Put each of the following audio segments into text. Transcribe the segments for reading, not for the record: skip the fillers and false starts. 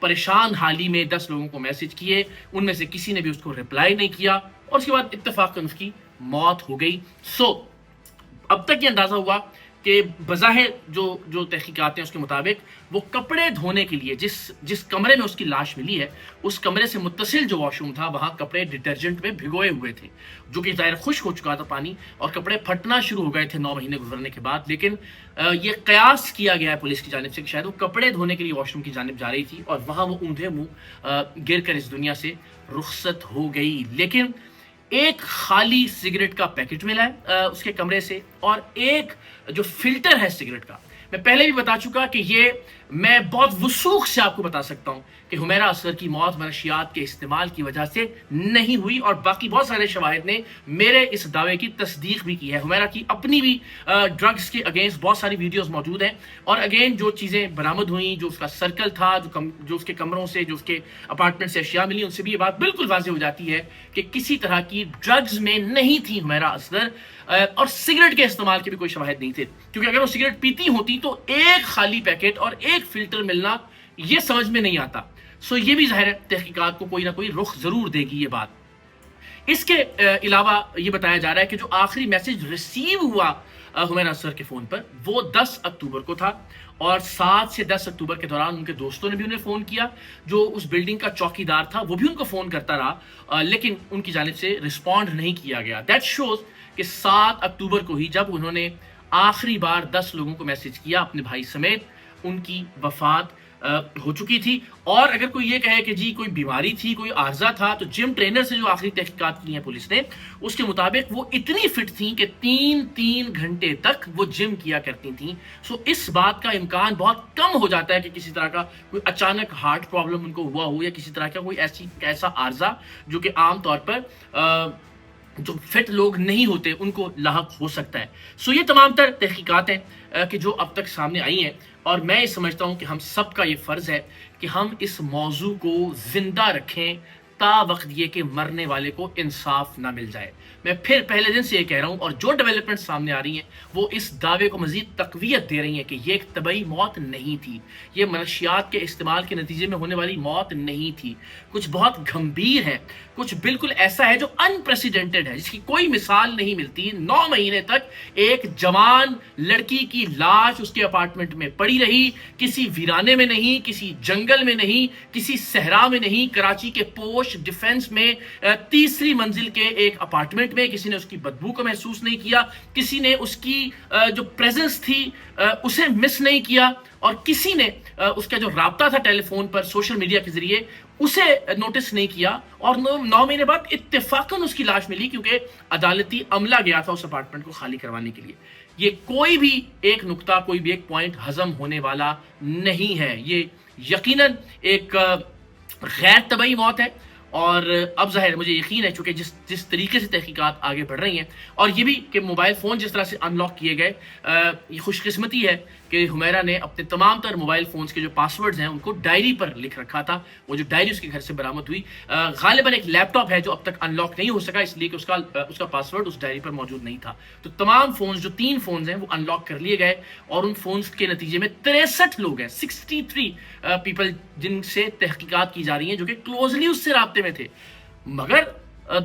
پریشان حالی میں 10 لوگوں کو میسج کیے، ان میں سے کسی نے بھی اس کو رپلائی نہیں کیا، اور اس کے بعد اتفاقاً اس کی موت ہو گئی۔ اب تک یہ اندازہ ہوا کہ بظاہر جو تحقیقات ہیں اس کے مطابق وہ کپڑے دھونے کے لیے جس کمرے میں اس کی لاش ملی ہے، اس کمرے سے متصل جو واش روم تھا وہاں کپڑے ڈٹرجنٹ میں بھگوئے ہوئے تھے، جو کہ ظاہر خشک ہو چکا تھا پانی، اور کپڑے پھٹنا شروع ہو گئے تھے 9 مہینے گزرنے کے بعد۔ لیکن یہ قیاس کیا گیا ہے پولیس کی جانب سے کہ شاید وہ کپڑے دھونے کے لیے واش روم کی جانب جا رہی تھی، اور وہاں وہ اوندھے منہ گر کر اس دنیا سے رخصت ہو گئی۔ لیکن ایک خالی سگریٹ کا پیکٹ ملا ہے اس کے کمرے سے، اور ایک جو فلٹر ہے سگریٹ کا، میں پہلے بھی بتا چکا کہ یہ میں بہت وثوق سے آپ کو بتا سکتا ہوں کہ حمیرہ اصغر کی موت منشیات کے استعمال کی وجہ سے نہیں ہوئی، اور باقی بہت سارے شواہد نے میرے اس دعوے کی تصدیق بھی کی ہے۔ حمیرہ کی اپنی بھی ڈرگز کے اگینسٹ بہت ساری ویڈیوز موجود ہیں، اور اگین جو چیزیں برآمد ہوئیں، جو اس کا سرکل تھا، جو اس کے کمروں سے، جو اس کے اپارٹمنٹ سے اشیاء ملی، ان سے بھی یہ بات بالکل واضح ہو جاتی ہے کہ کسی طرح کی ڈرگز میں نہیں تھی حمیرہ اصغر، اور سگریٹ کے استعمال کے بھی کوئی شواہد نہیں تھے، کیونکہ اگر وہ سگریٹ پیتی ہوتی تو ایک خالی پیکٹ اور ایک فلٹر ملنا یہ سمجھ میں نہیں آتا۔ یہ بھی ظاہر ہے تحقیقات کو کوئی نہ کوئی رخ ضرور دے گی یہ بات۔ اس کے علاوہ یہ بتایا جا رہا ہے کہ جو آخری میسج ریسیو ہوا حمیرہ اصغر کے فون پر وہ 10 اکتوبر کو تھا، اور 7 سے 10 اکتوبر کے دوران ان کے دوستوں نے بھی انہیں فون کیا، جو اس بلڈنگ کا چوکی دار تھا وہ بھی ان کو فون کرتا رہا، لیکن ان کی جانب سے رسپونڈ نہیں کیا گیا۔ دیٹ شوز کہ 7 اکتوبر کو ہی جب انہوں نے آخری بار 10 لوگوں کو میسج کیا اپنے بھائی سمیت، ان کی وفات ہو چکی تھی۔ اور اگر کوئی یہ کہے کہ جی کوئی بیماری تھی، کوئی عارضہ تھا، تو جم ٹرینر سے جو آخری تحقیقات کی ہیں پولیس نے، اس کے مطابق وہ اتنی فٹ تھیں کہ 3 گھنٹے تک وہ جم کیا کرتی تھیں۔ اس بات کا امکان بہت کم ہو جاتا ہے کہ کسی طرح کا کوئی اچانک ہارٹ پرابلم ان کو ہوا ہو، یا کسی طرح کا کوئی ایسا عارضہ جو کہ عام طور پر جو فٹ لوگ نہیں ہوتے ان کو لاحق ہو سکتا ہے۔ یہ تمام تر تحقیقات ہیں کہ جو اب تک سامنے آئی ہیں، اور میں یہ سمجھتا ہوں کہ ہم سب کا یہ فرض ہے کہ ہم اس موضوع کو زندہ رکھیں تا وقت یہ کہ مرنے والے کو انصاف نہ مل جائے۔ میں پھر پہلے دن سے یہ کہہ رہا ہوں، اور جو ڈیولپمنٹ سامنے آ رہی ہیں وہ اس دعوے کو مزید تقویت دے رہی ہیں کہ یہ ایک طبعی موت نہیں تھی، یہ منشیات کے استعمال کے نتیجے میں ہونے والی موت نہیں تھی، کچھ بہت گھمبیر ہے، کچھ بالکل ایسا ہے جو انپریسیڈنٹڈ ہے، جس کی کوئی مثال نہیں ملتی۔ 9 مہینے تک ایک جوان لڑکی کی لاش اس کے اپارٹمنٹ میں پڑی رہی، کسی ویرانے میں نہیں، کسی جنگل میں نہیں، کسی صحرا میں نہیں، کراچی کے پوش ڈیفنس میں 3ری منزل کے ایک اپارٹمنٹ میں۔ کسی نے اس کی بدبو کو محسوس نہیں کیا، کسی نے اس کی جو پریزنس تھی اسے مس نہیں کیا، اور کسی نے اس کا جو رابطہ تھا ٹیلی فون پر سوشل میڈیا کے ذریعے اسے نوٹس نہیں کیا، اور 9 مہینے بعد اتفاقاً اس کی لاش ملی، کیونکہ عدالتی عملہ گیا تھا اس اپارٹمنٹ کو خالی کروانے کے لیے۔ یہ کوئی بھی ایک نقطہ، کوئی بھی ایک پوائنٹ ہضم ہونے والا نہیں ہے، یہ یقیناً ایک غیر طبعی موت ہے۔ اور اب ظاہر مجھے یقین ہے چونکہ جس طریقے سے تحقیقات آگے بڑھ رہی ہیں، اور یہ بھی کہ موبائل فون جس طرح سے ان لاک کیے گئے، یہ خوش قسمتی ہے کہ حمیرہ نے اپنے تمام تر موبائل فونز کے جو پاسورڈز ہیں ان کو ڈائری پر لکھ رکھا تھا۔ وہ جو ڈائری اس کے گھر سے برآمد ہوئی، غالباً ایک لیپ ٹاپ ہے جو اب تک ان لاک نہیں ہو سکا، اس لیے کہ اس کا پاسورڈ اس ڈائری پر موجود نہیں تھا۔ تو تمام فونز، جو 3 فونز ہیں، وہ ان لاک کر لیے گئے، اور ان فونز کے نتیجے میں 63 لوگ ہیں، 63 پیپل جن سے تحقیقات کی جا رہی ہیں، جو کہ کلوزلی اس سے رابطے میں تھے۔ مگر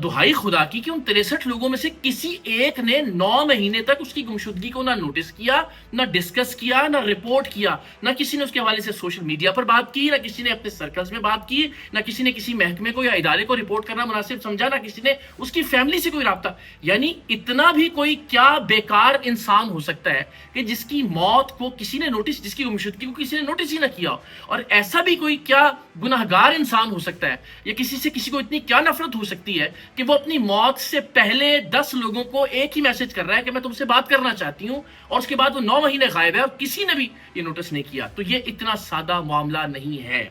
دہائی خدا کی کہ ان 63 لوگوں میں سے کسی ایک نے 9 مہینے تک اس کی گمشدگی کو نہ نوٹس کیا، نہ ڈسکس کیا، نہ رپورٹ کیا، نہ کسی نے اس کے حوالے سے سوشل میڈیا پر بات کی، نہ کسی نے اپنے سرکلز میں بات کی، نہ کسی نے کسی محکمے کو یا ادارے کو رپورٹ کرنا مناسب سمجھا، نہ کسی نے اس کی فیملی سے کوئی رابطہ۔ یعنی اتنا بھی کوئی کیا بیکار انسان ہو سکتا ہے کہ جس کی موت کو کسی نے نوٹس، جس کی گمشدگی کو کسی نے نوٹس ہی نہ کیا ہو؟ اور ایسا بھی کوئی کیا گناہگار انسان ہو سکتا ہے، یا کسی کو اتنی کیا نفرت ہو سکتی ہے کہ وہ اپنی موت سے پہلے 10 لوگوں کو ایک ہی میسج کر رہا ہے کہ میں تم سے بات کرنا چاہتی ہوں، اور اس کے بعد وہ 9 مہینے غائب ہے اور کسی نے بھی یہ نوٹس نہیں کیا؟ تو یہ اتنا سادہ معاملہ نہیں ہے۔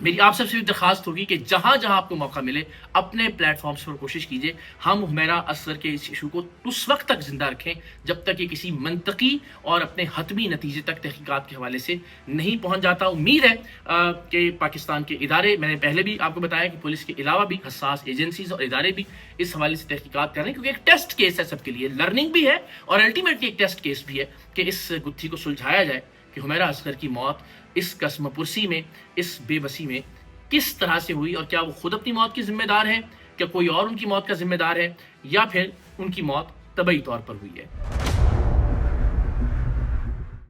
میری آپ سب سے بھی درخواست ہوگی کہ جہاں جہاں آپ کو موقع ملے اپنے پلیٹ فارمز پر کوشش کیجئے ہم حمیرہ اصغر کے اس ایشو کو اس وقت تک زندہ رکھیں جب تک یہ کسی منطقی اور اپنے حتمی نتیجے تک تحقیقات کے حوالے سے نہیں پہنچ جاتا۔ امید ہے کہ پاکستان کے ادارے، میں نے پہلے بھی آپ کو بتایا کہ پولیس کے علاوہ بھی حساس ایجنسیز اور ادارے بھی اس حوالے سے تحقیقات کر رہے ہیں، کیونکہ ایک ٹیسٹ کیس ہے سب کے لیے، لرننگ بھی ہے اور الٹیمیٹلی ایک ٹیسٹ کیس بھی ہے کہ اس گتھی کو سلجھایا جائے کہ حمیرہ اصغر کی موت اس قسم پرسی میں، اس بے بسی میں کس طرح سے ہوئی، اور کیا وہ خود اپنی موت کی ذمہ دار ہیں، کیا کوئی اور ان کی موت کا ذمہ دار ہے، یا پھر ان کی موت طبعی طور پر ہوئی ہے۔